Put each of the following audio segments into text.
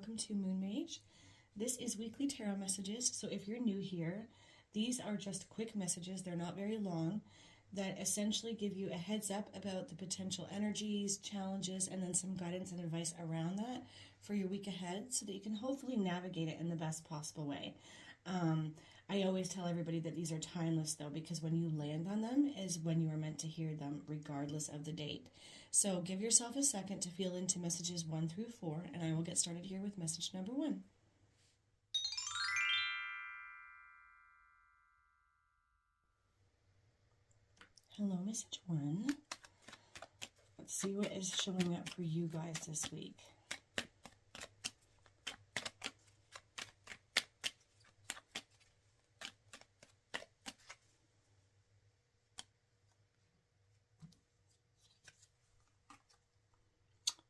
welcome to Moon Mage. This is weekly tarot messages, so if you're new here, these are just quick messages, they're not very long, that essentially give you a heads up about the potential energies, challenges, and then some guidance and advice around that for your week ahead so that you can hopefully navigate it in the best possible way. I always tell everybody that these are timeless though, because when you land on them is when you are meant to hear them regardless of the date. So give yourself a second to feel into messages 1 through 4, and I will get started here with message number 1. Hello, message 1. Let's see what is showing up for you guys this week.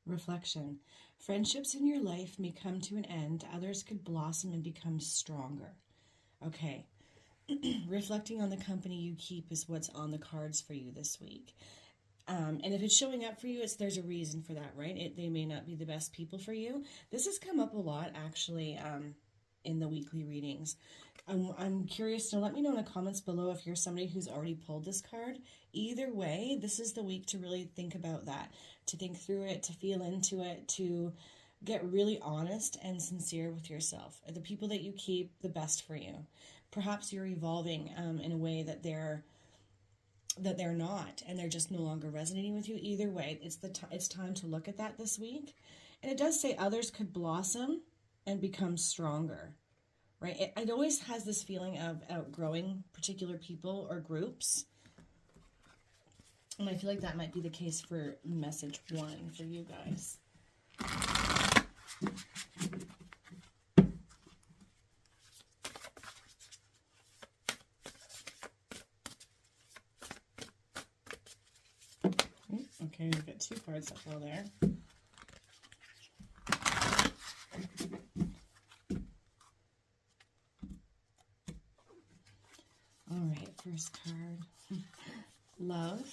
Reflection. Friendships in your life may come to an end. Others could blossom and become stronger. Okay. Reflecting on the company you keep is what's on the cards for you this week. And if it's showing up for you, there's a reason for that, right? They may not be the best people for you. This has come up a lot, actually, in the weekly readings. I'm curious to let me know in the comments below if you're somebody who's already pulled this card. Either way, this is the week to really think about that, to think through it, to feel into it, to get really honest and sincere with yourself. Are the people that you keep the best for you? Perhaps you're evolving in a way that they're not, and they're just no longer resonating with you. Either way, it's time to look at that this week. And it does say others could blossom and become stronger. Right? It always has this feeling of outgrowing particular people or groups. And I feel like that might be the case for message 1 for you guys. Okay, we've got 2 cards that go there. All right, first card, love.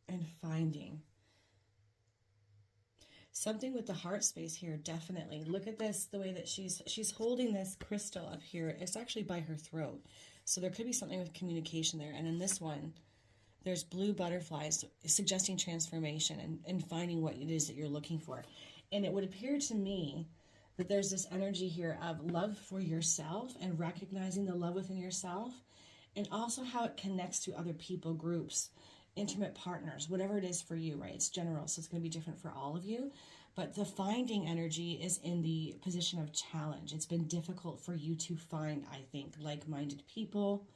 And finding. Something with the heart space here, definitely. Look at this, the way that she's holding this crystal up here. It's actually by her throat. So there could be something with communication there. And in this one, there's blue butterflies suggesting transformation and finding what it is that you're looking for. And it would appear to me that there's this energy here of love for yourself and recognizing the love within yourself, and also how it connects to other people, groups, intimate partners, whatever it is for you, right? It's general, so it's going to be different for all of you. But the finding energy is in the position of challenge. It's been difficult for you to find, I think, like-minded people,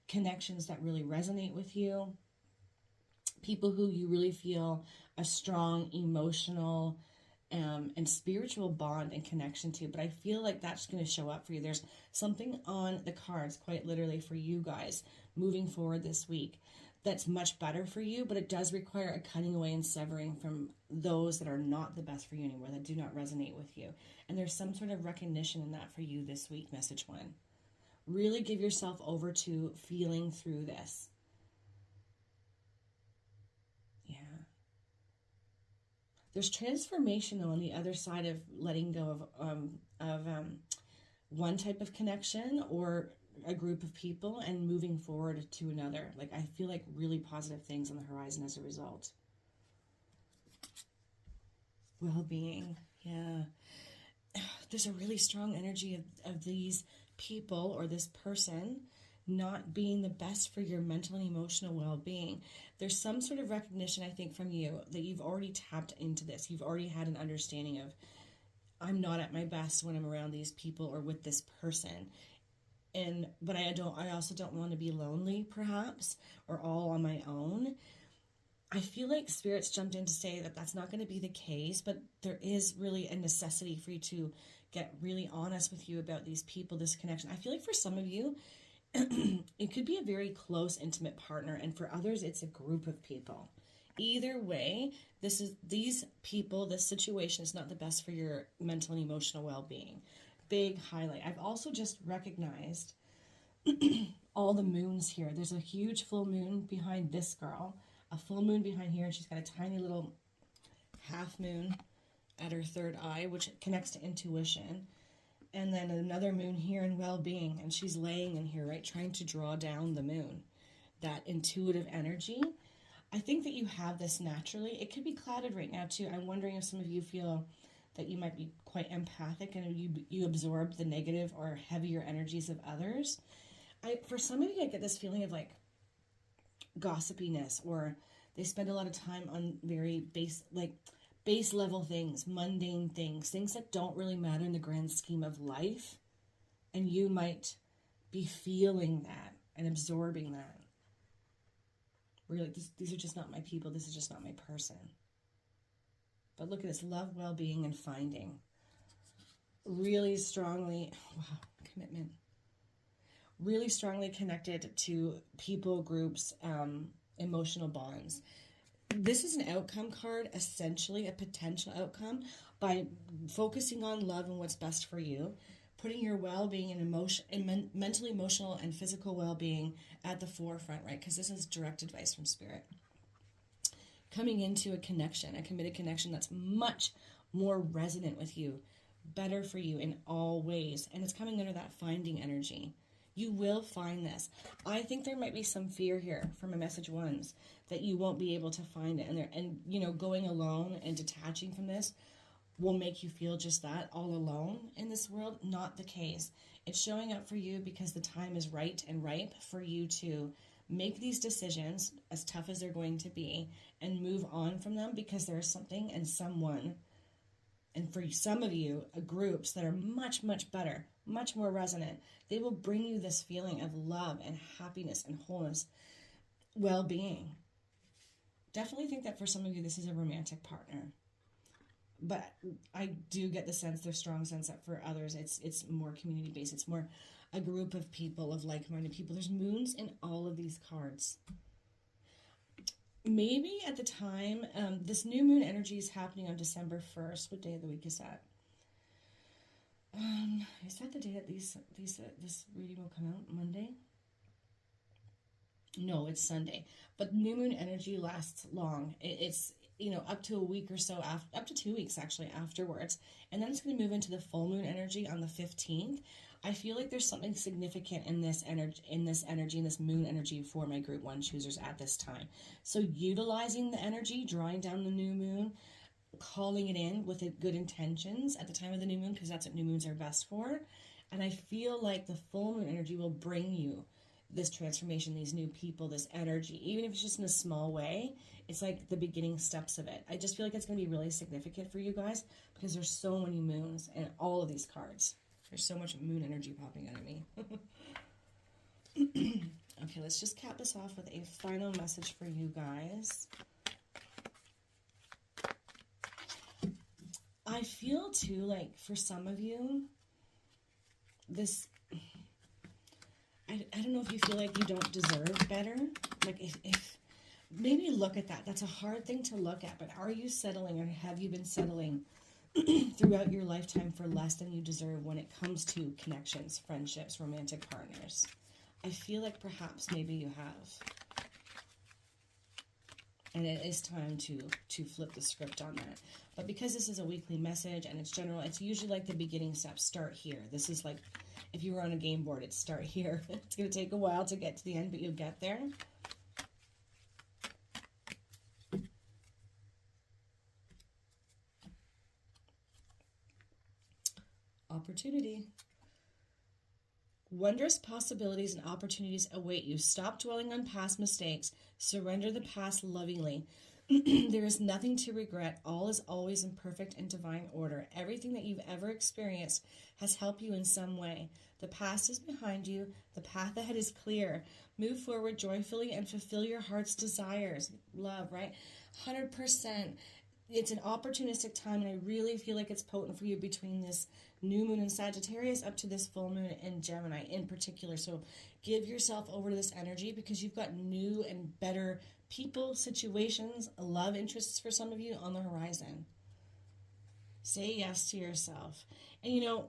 connections that really resonate with you, people who you really feel a strong emotional and spiritual bond and connection to. But I feel like that's going to show up for you. There's something on the cards, quite literally, for you guys moving forward this week that's much better for you, but it does require a cutting away and severing from those that are not the best for you anymore, that do not resonate with you. And there's some sort of recognition in that for you this week, message 1. Really give yourself over to feeling through this. Yeah. There's transformation, though, on the other side of letting go of one type of connection or a group of people and moving forward to another. Like, I feel like really positive things on the horizon as a result. Well-being, yeah. There's a really strong energy of these people or this person not being the best for your mental and emotional well-being. There's some sort of recognition, I think, from you that you've already tapped into this. You've already had an understanding of, I'm not at my best when I'm around these people or with this person. But I also don't want to be lonely, perhaps, or all on my own. I feel like Spirit's jumped in to say that that's not going to be the case, but there is really a necessity for you to get really honest with you about these people, this connection. I feel like for some of you, it could be a very close, intimate partner, and for others, it's a group of people. Either way, these people, this situation is not the best for your mental and emotional well-being. Big highlight. I've also just recognized all the moons here. There's a huge full moon behind this girl, a full moon behind here, and she's got a tiny little half moon at her third eye, which connects to intuition. And then another moon here in well-being, and she's laying in here, right, trying to draw down the moon, that intuitive energy. I think that you have this naturally. It could be clouded right now too. I'm wondering if some of you feel that you might be quite empathic and you absorb the negative or heavier energies of others. For some of you, I get this feeling of like gossipiness, or they spend a lot of time on very base level things, mundane things that don't really matter in the grand scheme of life. And you might be feeling that and absorbing that. Really, these are just not my people. This is just not my person. But look at this, love, well-being, and finding. Really strongly, wow, commitment. Really strongly connected to people, groups, emotional bonds. This is an outcome card, essentially a potential outcome, by focusing on love and what's best for you, putting your well-being and mental, emotional, and physical well-being at the forefront, right? Because this is direct advice from Spirit. Coming into a connection, a committed connection that's much more resonant with you, better for you in all ways. And it's coming under that finding energy. You will find this. I think there might be some fear here from a message ones that you won't be able to find it. And you know, going alone and detaching from this will make you feel just that, all alone in this world. Not the case. It's showing up for you because the time is right and ripe for you to make these decisions, as tough as they're going to be, and move on from them, because there's something and someone, and for some of you, groups that are much, much better, much more resonant. They will bring you this feeling of love and happiness and wholeness, well-being. Definitely think that for some of you, this is a romantic partner. But I do get the sense, there's strong sense that for others, it's more community-based. It's more a group of people, of like-minded people. There's moons in all of these cards. Maybe at the time, this new moon energy is happening on December 1st. What day of the week is that? Is that the day that this reading will come out? Monday? No, it's Sunday. But new moon energy lasts long. It's up to a week or so, up to 2 weeks actually afterwards. And then it's going to move into the full moon energy on the 15th. I feel like there's something significant in this energy, in this moon energy for my group 1 choosers at this time. So utilizing the energy, drawing down the new moon, calling it in with good intentions at the time of the new moon, because that's what new moons are best for. And I feel like the full moon energy will bring you this transformation, these new people, this energy, even if it's just in a small way. It's like the beginning steps of it. I just feel like it's going to be really significant for you guys, because there's so many moons in all of these cards. There's so much moon energy popping out of me. Okay, let's just cap this off with a final message for you guys. I feel too like for some of you, this, I don't know if you feel like you don't deserve better. Like if maybe look at that. That's a hard thing to look at, but are you settling, or have you been settling throughout your lifetime for less than you deserve when it comes to connections, friendships, romantic partners? I feel like perhaps maybe you have. And it is time to flip the script on that. But because this is a weekly message and it's general, it's usually like the beginning steps. Start here. This is like, if you were on a game board, it's start here. It's going to take a while to get to the end, but you'll get there. Opportunity. Wondrous possibilities and opportunities await you. Stop dwelling on past mistakes. Surrender the past lovingly. There is nothing to regret. All is always in perfect and divine order. Everything that you've ever experienced has helped you in some way. The past is behind you. The path ahead is clear. Move forward joyfully and fulfill your heart's desires. Love, right? 100%. It's an opportunistic time, and I really feel like it's potent for you between this new moon in Sagittarius up to this full moon in Gemini in particular. So give yourself over to this energy, because you've got new and better people, situations, love interests for some of you on the horizon. Say yes to yourself. And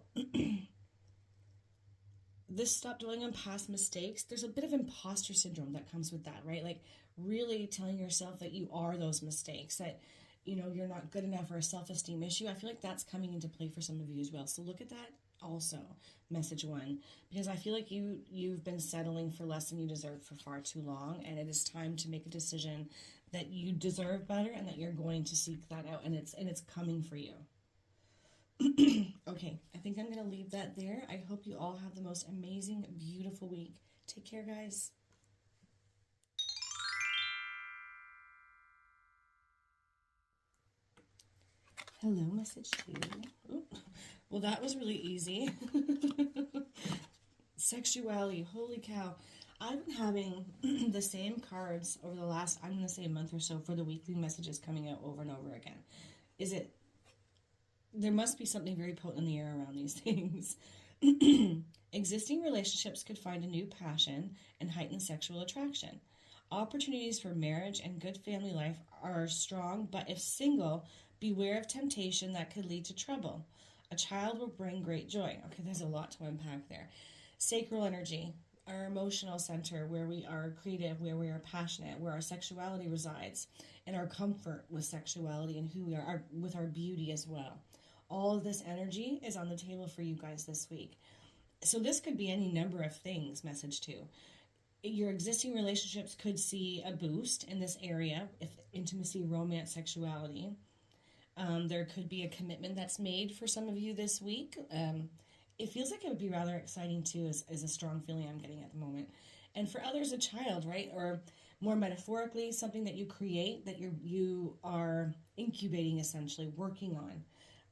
this stop dwelling on past mistakes. There's a bit of imposter syndrome that comes with that, right? Like really telling yourself that you are those mistakes, that, you know, you're not good enough, or a self-esteem issue. I feel like that's coming into play for some of you as well. So look at that also, message 1, because I feel like you've been settling for less than you deserve for far too long, and it is time to make a decision that you deserve better and that you're going to seek that out, and it's coming for you. Okay, I think I'm going to leave that there. I hope you all have the most amazing, beautiful week. Take care, guys. Hello, message 2. Ooh. Well, that was really easy. Sexuality, holy cow. I've been having the same cards over the last, I'm going to say, a month or so for the weekly messages coming out over and over again. There must be something very potent in the air around these things. Existing relationships could find a new passion and heighten sexual attraction. Opportunities for marriage and good family life are strong, but if single, beware of temptation that could lead to trouble. A child will bring great joy. Okay, there's a lot to unpack there. Sacral energy, our emotional center, where we are creative, where we are passionate, where our sexuality resides, and our comfort with sexuality and who we are with our beauty as well. All of this energy is on the table for you guys this week. So this could be any number of things, message 2. Your existing relationships could see a boost in this area, if intimacy, romance, sexuality. There could be a commitment that's made for some of you this week. It feels like it would be rather exciting too, is a strong feeling I'm getting at the moment. And for others, a child, right? Or more metaphorically, something that you create, that you are incubating, essentially, working on.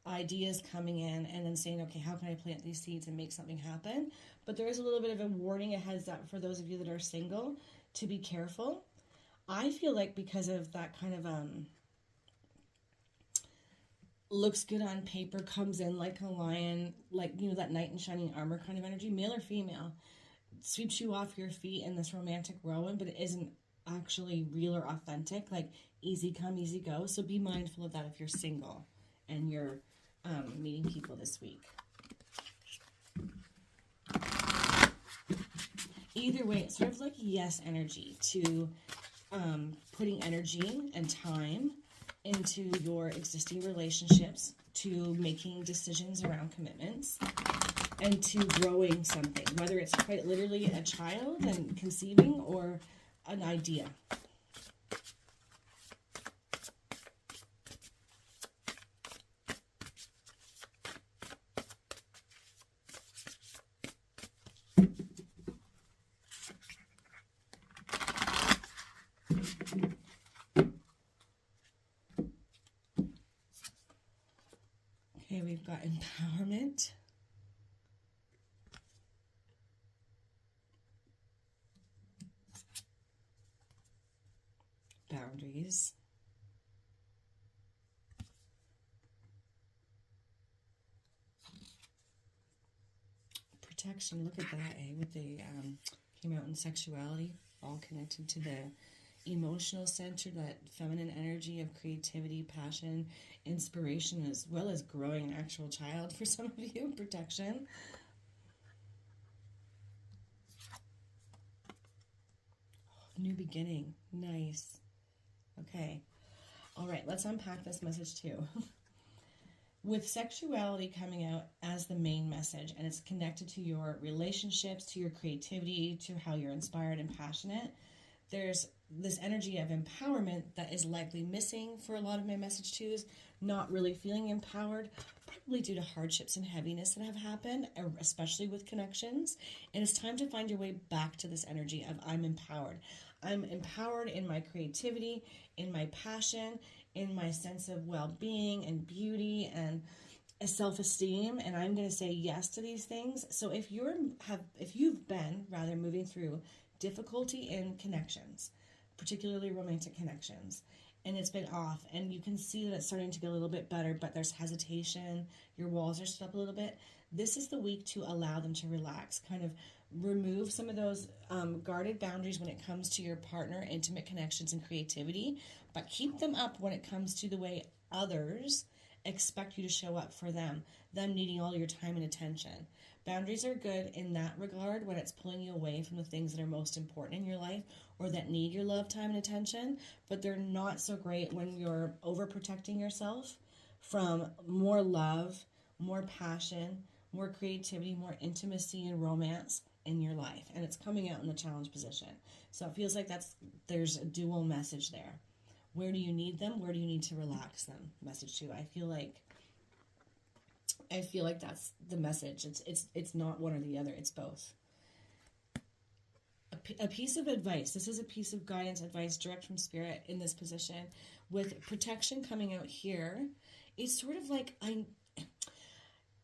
Ideas coming in and then saying, okay, how can I plant these seeds and make something happen? But there is a little bit of a warning, a heads up for those of you that are single to be careful. I feel like because of that kind of looks good on paper, comes in like a lion, like, you know, that knight in shining armor kind of energy, male or female, sweeps you off your feet in this romantic whirlwind, but it isn't actually real or authentic, like easy come, easy go. So be mindful of that if you're single and you're meeting people this week. Either way, it's sort of like yes energy to putting energy and time into your existing relationships, to making decisions around commitments, and to growing something, whether it's quite literally a child and conceiving or an idea. Okay, we've got empowerment. Boundaries. Protection. Look at that, with the came out in sexuality, all connected to the emotional center, that feminine energy of creativity, passion, inspiration, as well as growing an actual child for some of you. Protection. New beginning. Nice. Okay. All right, let's unpack this message too. With sexuality coming out as the main message, and it's connected to your relationships, to your creativity, to how you're inspired and passionate, there's this energy of empowerment that is likely missing for a lot of my message twos, not really feeling empowered, probably due to hardships and heaviness that have happened, especially with connections. And it's time to find your way back to this energy of I'm empowered. I'm empowered in my creativity, in my passion, in my sense of well-being and beauty and self-esteem, and I'm going to say yes to these things. So if you've been moving through difficulty in connections, particularly romantic connections, and it's been off, and you can see that it's starting to get a little bit better, but there's hesitation, your walls are stood up a little bit, this is the week to allow them to relax, kind of remove some of those guarded boundaries when it comes to your partner, intimate connections, and creativity, but keep them up when it comes to the way others expect you to show up for them needing all your time and attention. Boundaries are good in that regard when it's pulling you away from the things that are most important in your life or that need your love, time, and attention, but they're not so great when you're overprotecting yourself from more love, more passion, more creativity, more intimacy and romance in your life. And it's coming out in the challenge position. So it feels like there's a dual message there. Where do you need them? Where do you need to relax them? Message 2. I feel like that's the message. It's not one or the other. It's both. A piece of advice. This is a piece of guidance, advice direct from spirit in this position. With protection coming out here, it's sort of like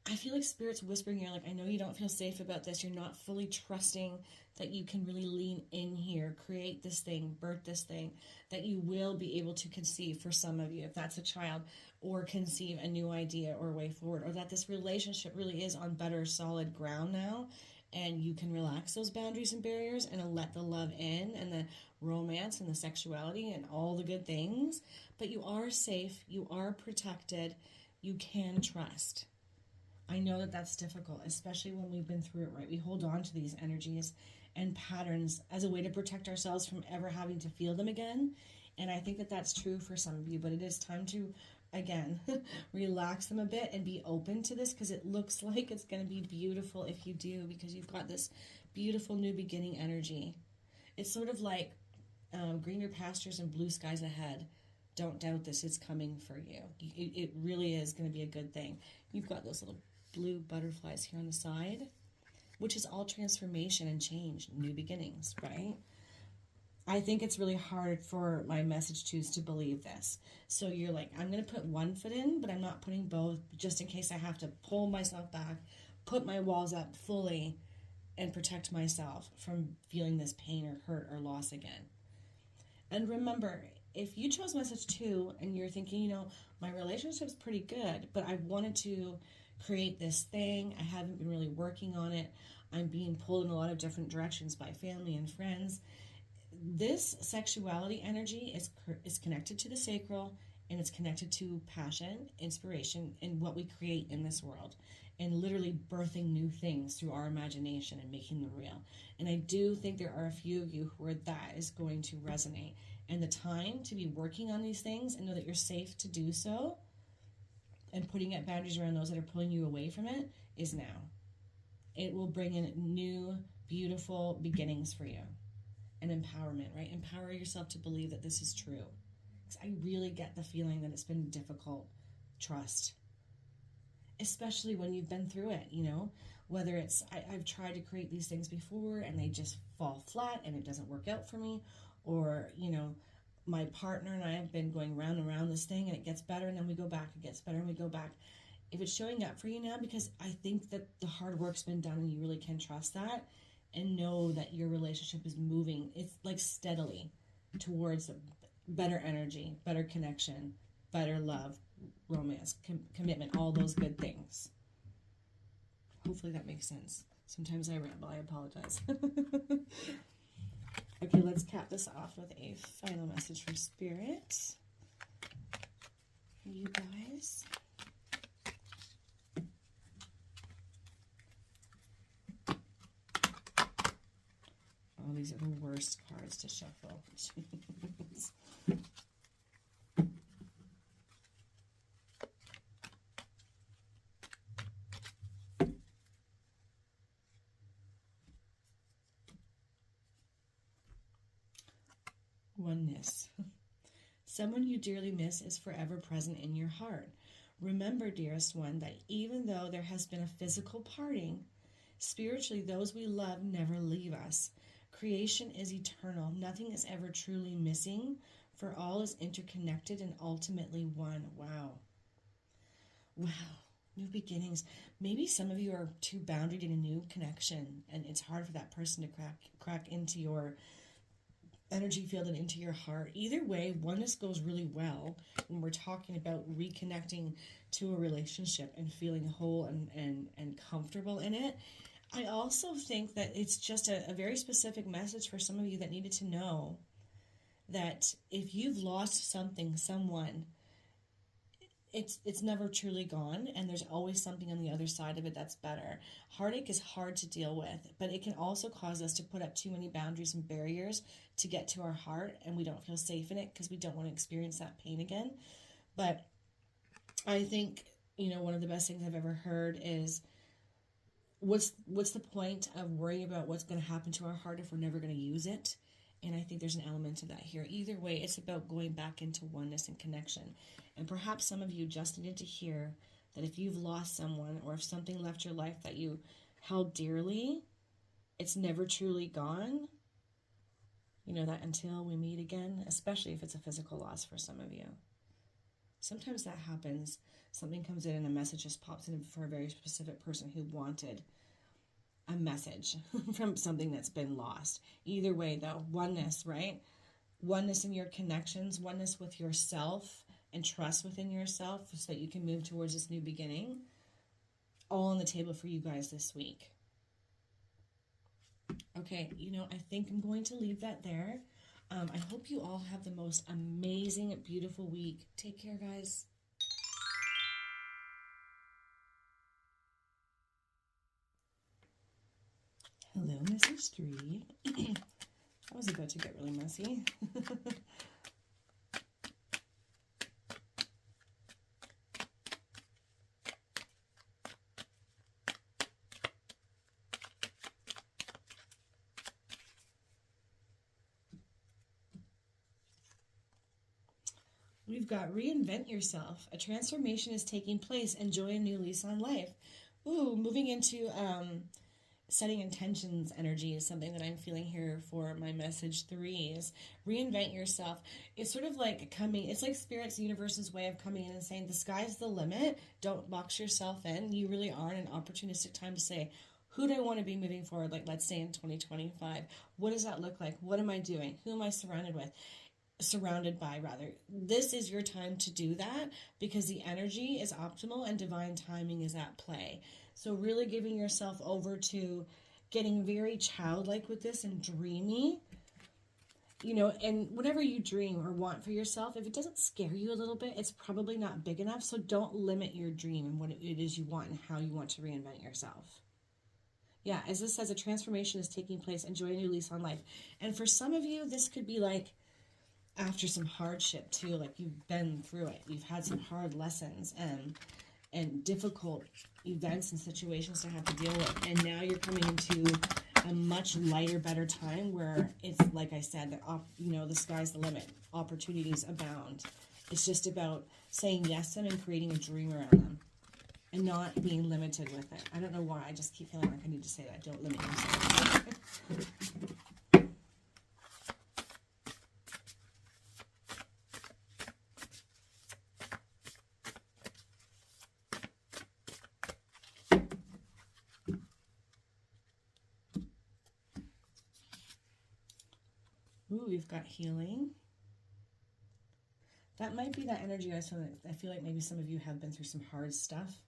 I feel like spirit's whispering here, like, I know you don't feel safe about this. You're not fully trusting that you can really lean in here, create this thing, birth this thing, that you will be able to conceive for some of you, if that's a child, or conceive a new idea or way forward, or that this relationship really is on better solid ground now, and you can relax those boundaries and barriers and let the love in and the romance and the sexuality and all the good things. But you are safe, you are protected, you can trust. I know that that's difficult, especially when we've been through it, right? We hold on to these energies and patterns as a way to protect ourselves from ever having to feel them again. And I think that that's true for some of you, but it is time to, again, relax them a bit and be open to this, because it looks like it's going to be beautiful if you do, because you've got this beautiful new beginning energy. It's sort of like greener pastures and blue skies ahead. Don't doubt this. It's coming for you. It really is going to be a good thing. You've got those little blue butterflies here on the side, which is all transformation and change, new beginnings, right? I think it's really hard for my message twos to believe this. So you're like, I'm going to put one foot in, but I'm not putting both, just in case I have to pull myself back, put my walls up fully, and protect myself from feeling this pain or hurt or loss again. And remember, if you chose message 2 and you're thinking, my relationship's pretty good, but I wanted to create this thing, I haven't been really working on it, I'm being pulled in a lot of different directions by family and friends, this sexuality energy is connected to the sacral, and it's connected to passion, inspiration, and what we create in this world, and literally birthing new things through our imagination and making them real. And I do think there are a few of you where that is going to resonate. And the time to be working on these things and know that you're safe to do so, and putting up boundaries around those that are pulling you away from it, is now. It will bring in new, beautiful beginnings for you. And empowerment, right? Empower yourself to believe that this is true. Because I really get the feeling that it's been difficult. Trust. Especially when you've been through it, Whether it's, I've tried to create these things before and they just fall flat and it doesn't work out for me. Or, my partner and I have been going round and round this thing and it gets better and then we go back, it gets better and we go back. If it's showing up for you now, because I think that the hard work's been done and you really can trust that and know that your relationship is moving, it's like steadily towards better energy, better connection, better love, romance, commitment, all those good things. Hopefully that makes sense. Sometimes I ramble, I apologize. Okay, let's cap this off with a final message from Spirit. You guys. Oh, these are the worst cards to shuffle. Jeez. Oneness. Someone you dearly miss is forever present in your heart. Remember, dearest one, that even though there has been a physical parting, spiritually those we love never leave us. Creation is eternal. Nothing is ever truly missing, for all is interconnected and ultimately one. Wow. Wow. New beginnings. Maybe some of you are too boundaried in a new connection, and it's hard for that person to crack into your energy field and into your heart. Either way, oneness goes really well when we're talking about reconnecting to a relationship and feeling whole and comfortable in it. I also think that it's just a very specific message for some of you that needed to know that if you've lost something, someone, it's never truly gone, and there's always something on the other side of it that's better. Heartache is hard to deal with, but it can also cause us to put up too many boundaries and barriers to get to our heart, and we don't feel safe in it because we don't want to experience that pain again. But I think, one of the best things I've ever heard is, what's the point of worrying about what's going to happen to our heart if we're never going to use it? And I think there's an element of that here. Either way, it's about going back into oneness and connection. And perhaps some of you just needed to hear that if you've lost someone, or if something left your life that you held dearly, it's never truly gone. That until we meet again, especially if it's a physical loss for some of you. Sometimes that happens. Something comes in and a message just pops in for a very specific person who wanted a message from something that's been lost. Either way, though, oneness, right? Oneness in your connections, oneness with yourself, and trust within yourself so that you can move towards this new beginning. All on the table for you guys this week. Okay, I think I'm going to leave that there. I hope you all have the most amazing, beautiful week. Take care, guys. Hello, message 3. That was about to get really messy. We've got reinvent yourself. A transformation is taking place. Enjoy a new lease on life. Ooh, moving into setting intentions energy is something that I'm feeling here for my message 3 is reinvent yourself. It's sort of like it's like Spirit's universe's way of coming in and saying the sky's the limit. Don't box yourself in. You really are in an opportunistic time to say, who do I want to be moving forward? Like, let's say in 2025. What does that look like? What am I doing? Who am I surrounded by? This is your time to do that because the energy is optimal and divine timing is at play. So really giving yourself over to getting very childlike with this and dreamy, and whatever you dream or want for yourself, if it doesn't scare you a little bit, it's probably not big enough. So don't limit your dream and what it is you want and how you want to reinvent yourself. Yeah, as this says, a transformation is taking place. Enjoy a new lease on life. And for some of you, this could be like after some hardship too, like you've been through it. You've had some hard lessons and difficult events and situations to have to deal with. And now you're coming into a much lighter, better time where it's, like I said, the sky's the limit. Opportunities abound. It's just about saying yes to them and creating a dream around them and not being limited with it. I don't know why. I just keep feeling like I need to say that. Don't limit yourself. Ooh, we've got healing. That might be that energy I feel like maybe some of you have been through some hard stuff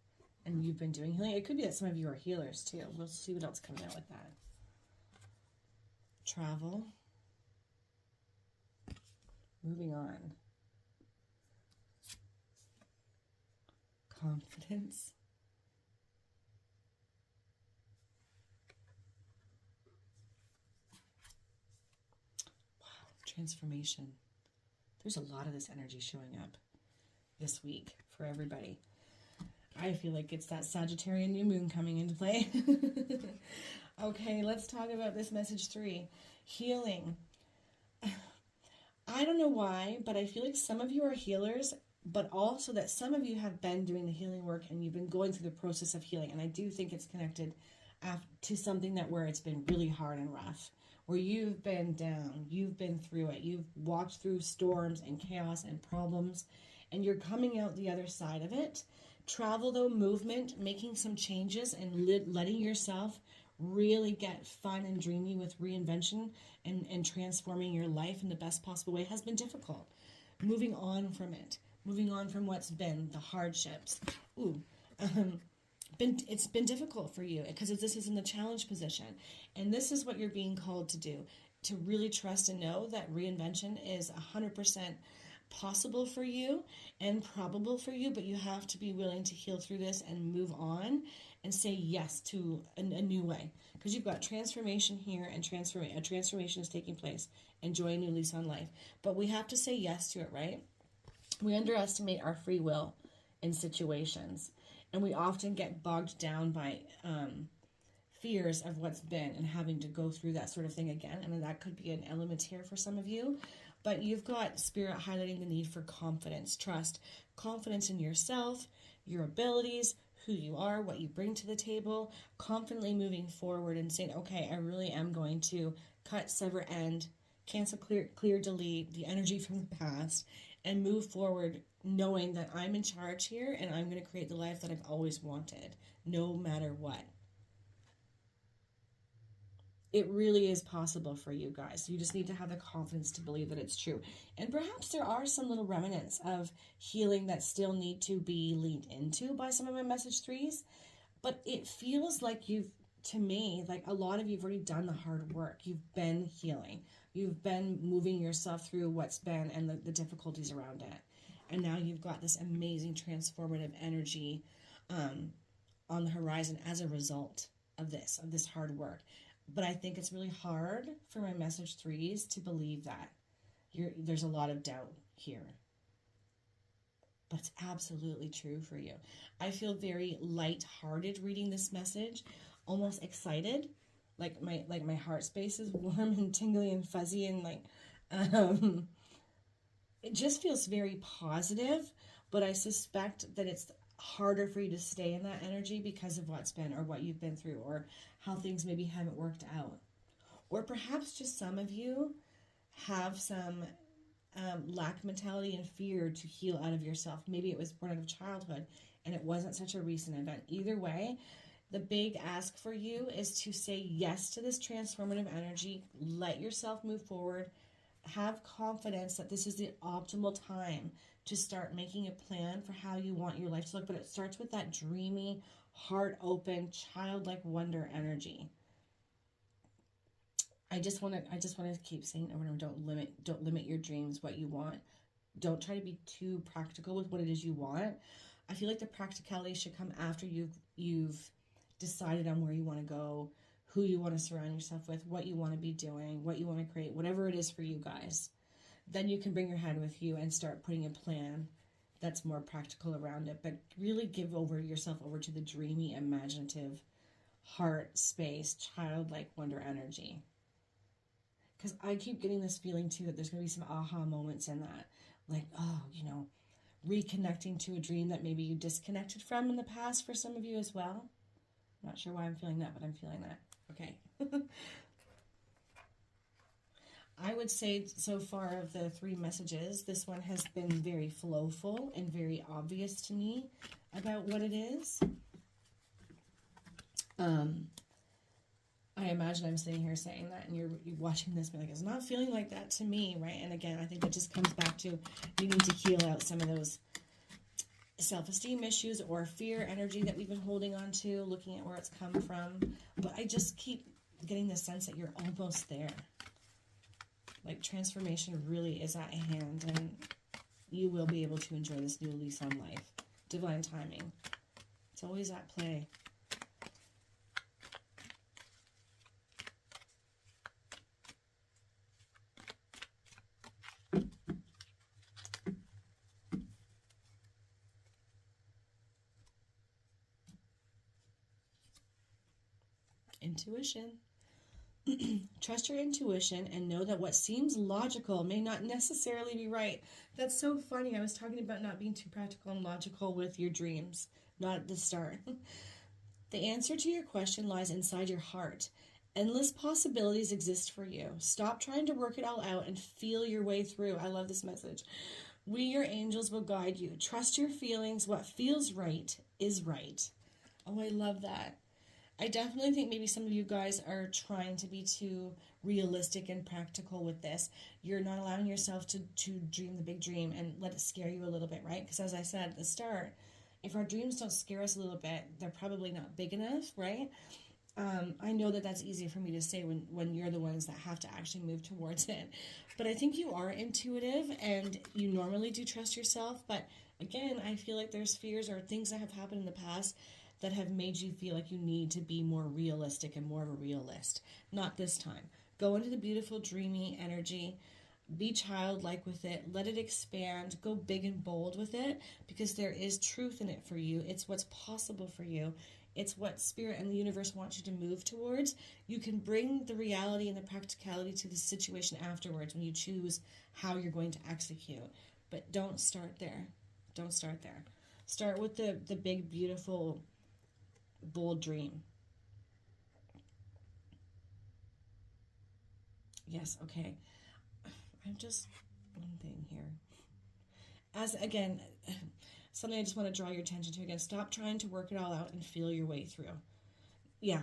and you've been doing healing. It could be that some of you are healers too. We'll see what else comes out with that. Travel. Moving on. Confidence. Transformation. There's a lot of this energy showing up this week for everybody. I feel like it's that Sagittarian new moon coming into play. Okay, let's talk about this message 3. Healing. I don't know why, but I feel like some of you are healers, but also that some of you have been doing the healing work and you've been going through the process of healing. And I do think it's connected to something where it's been really hard and rough, where you've been down, you've been through it, you've walked through storms and chaos and problems, and you're coming out the other side of it. Travel, though, movement, making some changes and letting yourself really get fun and dreamy with reinvention and transforming your life in the best possible way has been difficult. Moving on from it, moving on from what's been the hardships. It's been difficult for you because this is in the challenge position. And this is what you're being called to do, to really trust and know that reinvention is 100% possible for you and probable for you, but you have to be willing to heal through this and move on and say yes to a new way. Because you've got transformation here, and a transformation is taking place. Enjoy a new lease on life. But we have to say yes to it, right? We underestimate our free will in situations, and we often get bogged down by fears of what's been and having to go through that sort of thing again. I mean, that could be an element here for some of you, but you've got Spirit highlighting the need for confidence, trust, confidence in yourself, your abilities, who you are, what you bring to the table, confidently moving forward and saying, okay, I really am going to cut, sever, end, cancel, clear, delete the energy from the past, and move forward knowing that I'm in charge here and I'm going to create the life that I've always wanted, no matter what. It really is possible for you guys. You just need to have the confidence to believe that it's true. And perhaps there are some little remnants of healing that still need to be leaned into by some of my message threes. But it feels like to me, like a lot of you've already done the hard work. You've been healing. You've been moving yourself through what's been and the difficulties around it. And now you've got this amazing transformative energy on the horizon as a result of this hard work. But I think it's really hard for my message threes to believe that. There's a lot of doubt here. But it's absolutely true for you. I feel very light-hearted reading this message, almost excited. Like my heart space is warm and tingly and fuzzy, and it just feels very positive, but I suspect that it's harder for you to stay in that energy because of what's been or what you've been through or how things maybe haven't worked out. Or perhaps just some of you have some lack mentality and fear to heal out of yourself. Maybe it was born out of childhood and it wasn't such a recent event. Either way, the big ask for you is to say yes to this transformative energy. Let yourself move forward. Have confidence that this is the optimal time to start making a plan for how you want your life to look. But it starts with that dreamy, heart-open, childlike wonder energy. I just want to keep saying over and over, don't limit your dreams, what you want. Don't try to be too practical with what it is you want. I feel like the practicality should come after you've decided on where you want to go, who you want to surround yourself with, what you want to be doing, what you want to create, whatever it is for you guys. Then you can bring your head with you and start putting a plan that's more practical around it. But really give yourself over to the dreamy, imaginative, heart space, childlike wonder energy. Because I keep getting this feeling too that there's going to be some aha moments in that. Like, reconnecting to a dream that maybe you disconnected from in the past for some of you as well. I'm not sure why I'm feeling that, but I'm feeling that. Okay. I would say so far of the three messages, this one has been very flowful and very obvious to me about what it is. I imagine I'm sitting here saying that and you're watching this and be like, it's not feeling like that to me, right? And again, I think that just comes back to you need to heal out some of those self-esteem issues or fear energy that we've been holding on to, looking at where it's come from. But I just keep getting the sense that you're almost there. Like transformation really is at hand and you will be able to enjoy this new lease on life. Divine timing. It's always at play. Intuition. Trust your intuition and know that what seems logical may not necessarily be right. That's so funny. I was talking about not being too practical and logical with your dreams, not at the start. The answer to your question lies inside your heart. Endless possibilities exist for you. Stop trying to work it all out and feel your way through. I love this message. We, your angels, will guide you. Trust your feelings. What feels right is right. Oh, I love that. I definitely think maybe some of you guys are trying to be too realistic and practical with this. You're not allowing yourself to dream the big dream and let it scare you a little bit, right? Because as I said at the start, if our dreams don't scare us a little bit, they're probably not big enough, right? I know that that's easy for me to say when you're the ones that have to actually move towards it. But I think you are intuitive and you normally do trust yourself. But again, I feel like there's fears or things that have happened in the past that have made you feel like you need to be more realistic and more of a realist. Not this time. Go into the beautiful, dreamy energy. Be childlike with it. Let it expand. Go big and bold with it because there is truth in it for you. It's what's possible for you. It's what spirit and the universe wants you to move towards. You can bring the reality and the practicality to the situation afterwards when you choose how you're going to execute. But don't start there. Don't start there. Start with the big, beautiful, bold dream. Yes, okay. I'm just one thing here. As again, something I just want to draw your attention to again. Stop trying to work it all out and feel your way through. Yeah,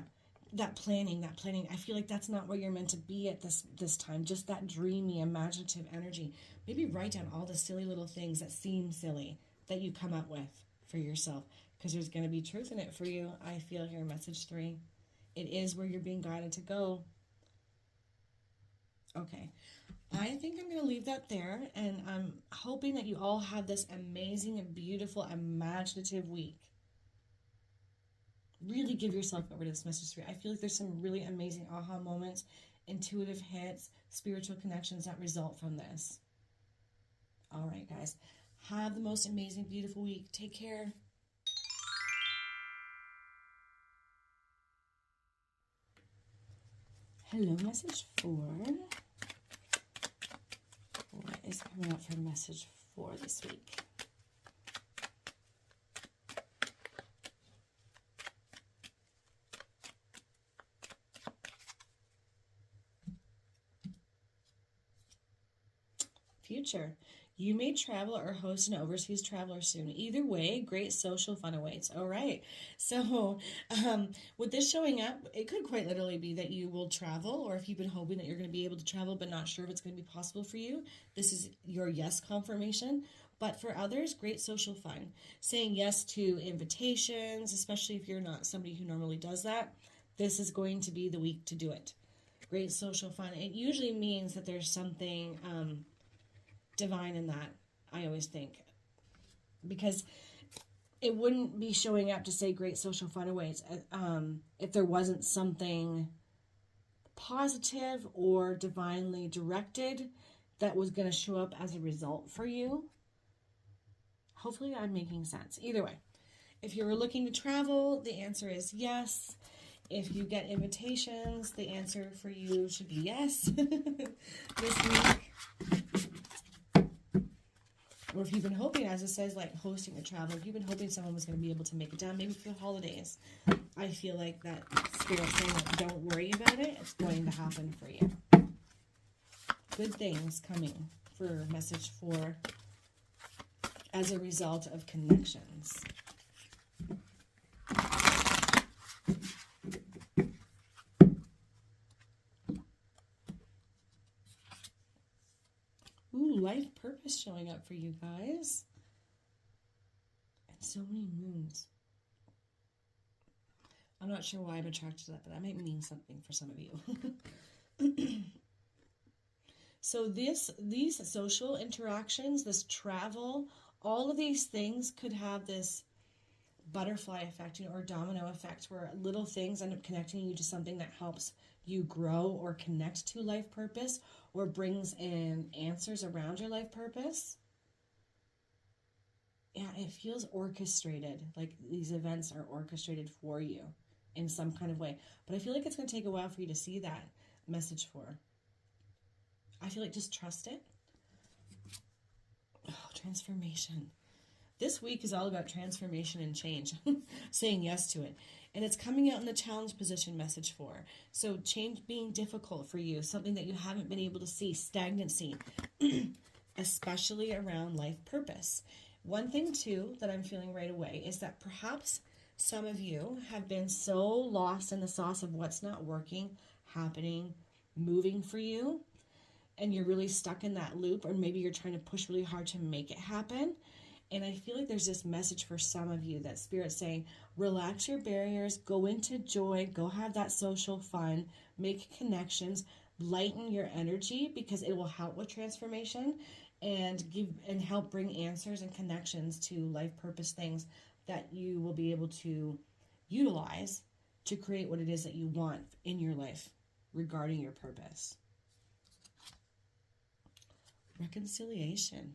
that planning. I feel like that's not where you're meant to be at this time. Just that dreamy, imaginative energy. Maybe write down all the silly little things that seem silly that you come up with for yourself, because there's going to be truth in it for you. I feel here, message 3. It is where you're being guided to go. Okay. I think I'm going to leave that there, and I'm hoping that you all have this amazing, beautiful, imaginative week. Really give yourself over to this message 3. I feel like there's some really amazing aha moments, intuitive hits, spiritual connections that result from this. All right, guys. Have the most amazing, beautiful week. Take care. Hello, message 4. What is coming up for message 4 this week? Future. You may travel or host an overseas traveler soon. Either way, great social fun awaits. All right. So with this showing up, it could quite literally be that you will travel, or if you've been hoping that you're going to be able to travel but not sure if it's going to be possible for you, this is your yes confirmation. But for others, great social fun. Saying yes to invitations, especially if you're not somebody who normally does that, this is going to be the week to do it. Great social fun. It usually means that there's something divine in that, I always think, because it wouldn't be showing up to say great social fun awaits if there wasn't something positive or divinely directed that was going to show up as a result for you. Hopefully I'm making sense. Either way, if you're looking to travel, the answer is yes. If you get invitations, the answer for you should be yes this week. Or if you've been hoping, as it says, like hosting a travel, if you've been hoping someone was going to be able to make it down, maybe for the holidays, I feel like that spirit saying that don't worry about it, it's going to happen for you. Good things coming for message 4 as a result of connections. Ooh, life purpose showing up for you guys. And so many moons. I'm not sure why I'm attracted to that, but that might mean something for some of you. So these social interactions, this travel, all of these things could have this butterfly effect, or domino effect, where little things end up connecting you to something that helps you grow or connect to life purpose, or brings in answers around your life purpose. Yeah, it feels orchestrated, like these events are orchestrated for you in some kind of way. But I feel like it's going to take a while for you to see that message 4. I feel like just trust it. Oh, transformation. This week is all about transformation and change, saying yes to it. And it's coming out in the challenge position, message 4. So change being difficult for you, something that you haven't been able to see, stagnancy, especially around life purpose. One thing, too, that I'm feeling right away is that perhaps some of you have been so lost in the sauce of what's not working, happening, moving for you, and you're really stuck in that loop, or maybe you're trying to push really hard to make it happen. And I feel like there's this message for some of you that Spirit's saying, relax your barriers, go into joy, go have that social fun, make connections, lighten your energy, because it will help with transformation and help bring answers and connections to life purpose things that you will be able to utilize to create what it is that you want in your life regarding your purpose. Reconciliation.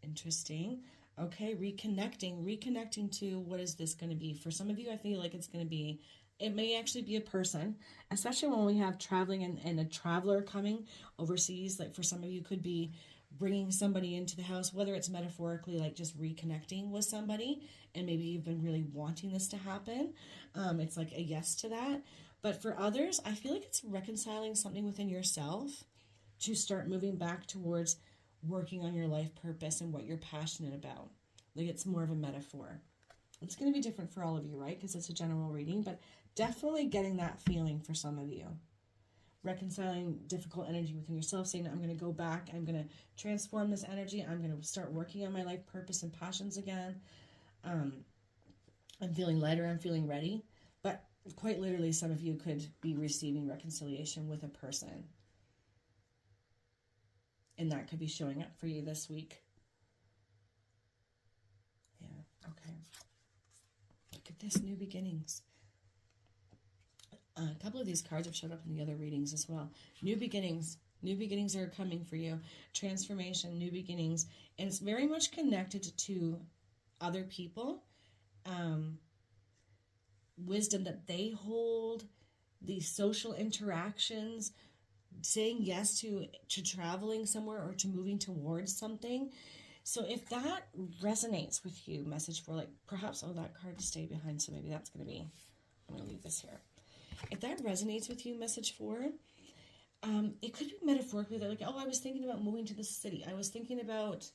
Interesting. Okay, reconnecting to what is this going to be? For some of you, I feel like it's going to be, it may actually be a person, especially when we have traveling and a traveler coming overseas. Like for some of you, could be bringing somebody into the house, whether it's metaphorically like just reconnecting with somebody, and maybe you've been really wanting this to happen. It's like a yes to that. But for others, I feel like it's reconciling something within yourself to start moving back towards working on your life purpose and what you're passionate about. Like it's more of a metaphor. It's going to be different for all of you, right? Because it's a general reading, but definitely getting that feeling for some of you. Reconciling difficult energy within yourself, saying, I'm going to go back, I'm going to transform this energy, I'm going to start working on my life purpose and passions again. I'm feeling lighter, I'm feeling ready. But quite literally, some of you could be receiving reconciliation with a person. And that could be showing up for you this week. Yeah, okay. Look at this, new beginnings. A couple of these cards have showed up in the other readings as well. New beginnings. New beginnings are coming for you. Transformation, new beginnings. And it's very much connected to other people. Wisdom that they hold, these social interactions, saying yes to traveling somewhere or to moving towards something. So if that resonates with you, message for like, perhaps, that card to stay behind, so maybe that's going to be, I'm going to leave this here. If that resonates with you, message for, it could be metaphorically, they're like, oh, I was thinking about moving to this city. I was thinking about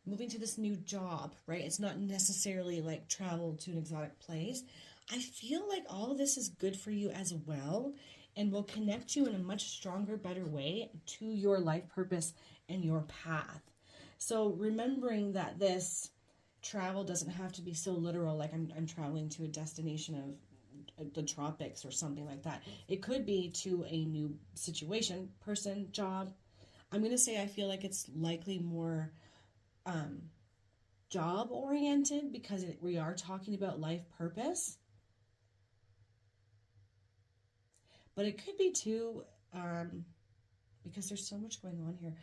moving to this new job, right? It's not necessarily like travel to an exotic place. I feel like all of this is good for you as well, and will connect you in a much stronger, better way to your life purpose and your path. So remembering that this travel doesn't have to be so literal, like I'm traveling to a destination of the tropics or something like that. It could be to a new situation, person, job. I'm going to say I feel like it's likely more job oriented, because we are talking about life purpose. But it could be too, because there's so much going on here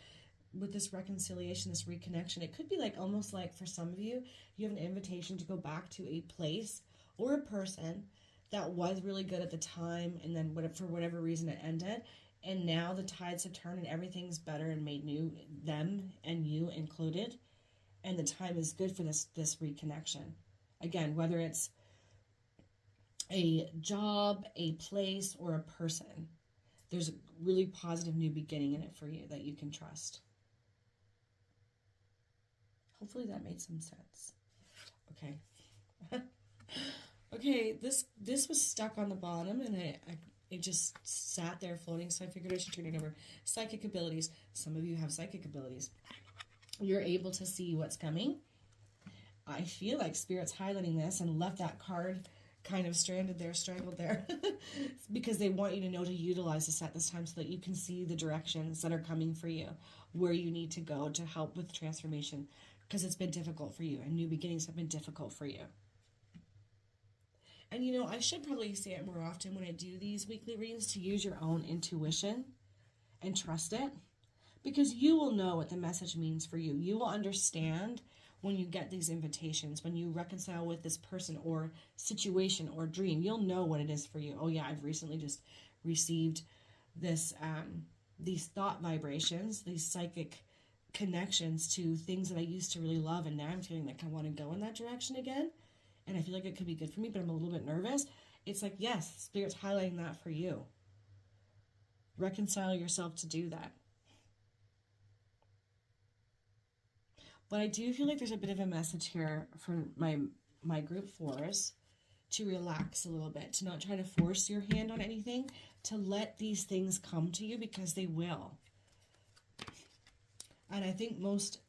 with this reconciliation, this reconnection. It could be like almost like for some of you, you have an invitation to go back to a place or a person that was really good at the time, and then for whatever reason it ended. And now the tides have turned and everything's better and made new, them and you included. And the time is good for this reconnection. Again, whether it's a job, a place, or a person, there's a really positive new beginning in it for you that you can trust. Hopefully that made some sense. Okay. Okay, this was stuck on the bottom, and it just sat there floating, so I figured I should turn it over. Psychic abilities. Some of you have psychic abilities. You're able to see what's coming. I feel like Spirit's highlighting this and left that card kind of stranded there, strangled there, because they want you to know to utilize this at this time so that you can see the directions that are coming for you, where you need to go to help with transformation, because it's been difficult for you, and new beginnings have been difficult for you. And you know, I should probably say it more often when I do these weekly readings, to use your own intuition and trust it, because you will know what the message means for you. You will understand when you get these invitations, when you reconcile with this person or situation or dream. You'll know what it is for you. Oh yeah, I've recently just received this, these thought vibrations, these psychic connections to things that I used to really love, and now I'm feeling like I want to go in that direction again, and I feel like it could be good for me, but I'm a little bit nervous. It's like, yes, Spirit's highlighting that for you. Reconcile yourself to do that. But I do feel like there's a bit of a message here for my group 4s to relax a little bit, to not try to force your hand on anything, to let these things come to you, because they will. And I think most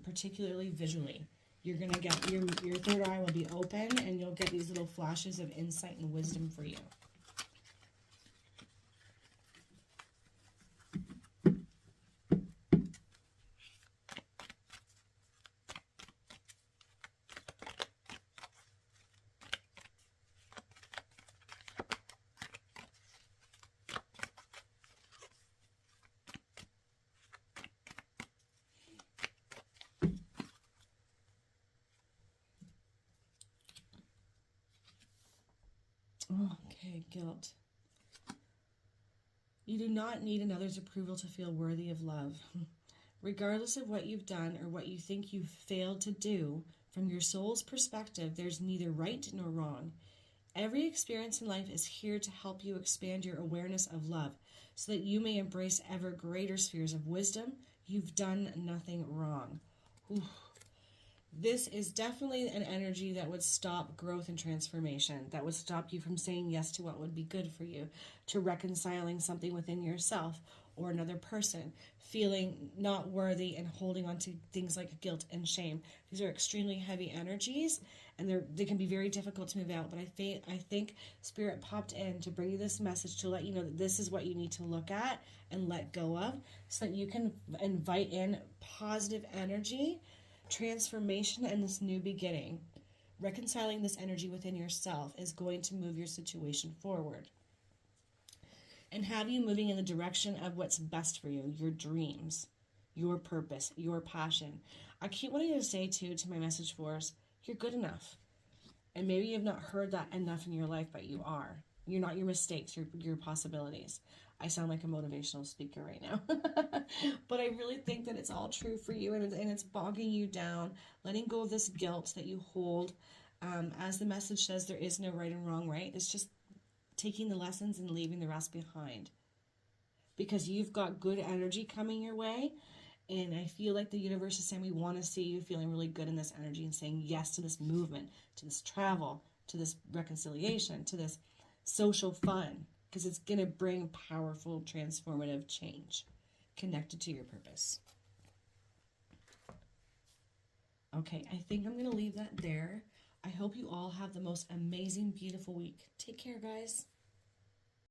particularly visually, you're going to get, your third eye will be open, and you'll get these little flashes of insight and wisdom for you. Okay, guilt. You do not need another's approval to feel worthy of love. Regardless of what you've done or what you think you've failed to do, from your soul's perspective, there's neither right nor wrong. Every experience in life is here to help you expand your awareness of love so that you may embrace ever greater spheres of wisdom. You've done nothing wrong. Ooh. This is definitely an energy that would stop growth and transformation, that would stop you from saying yes to what would be good for you, to reconciling something within yourself or another person, feeling not worthy and holding on to things like guilt and shame. These are extremely heavy energies, and they can be very difficult to move out, but I think Spirit popped in to bring you this message to let you know that this is what you need to look at and let go of so that you can invite in positive energy, transformation, and this new beginning. Reconciling this energy within yourself is going to move your situation forward and have you moving in the direction of what's best for you, your dreams, your purpose, your passion. I keep wanting to say to my message force, you're good enough. And maybe you've not heard that enough in your life, but you are. You're not your mistakes, your possibilities. I sound like a motivational speaker right now. But I really think that it's all true for you, and it's bogging you down, letting go of this guilt that you hold. As the message says, there is no right and wrong, right? It's just taking the lessons and leaving the rest behind. Because you've got good energy coming your way, and I feel like the universe is saying we want to see you feeling really good in this energy and saying yes to this movement, to this travel, to this reconciliation, to this social fun, because it's going to bring powerful, transformative change connected to your purpose. Okay, I think I'm going to leave that there. I hope you all have the most amazing, beautiful week. Take care, guys.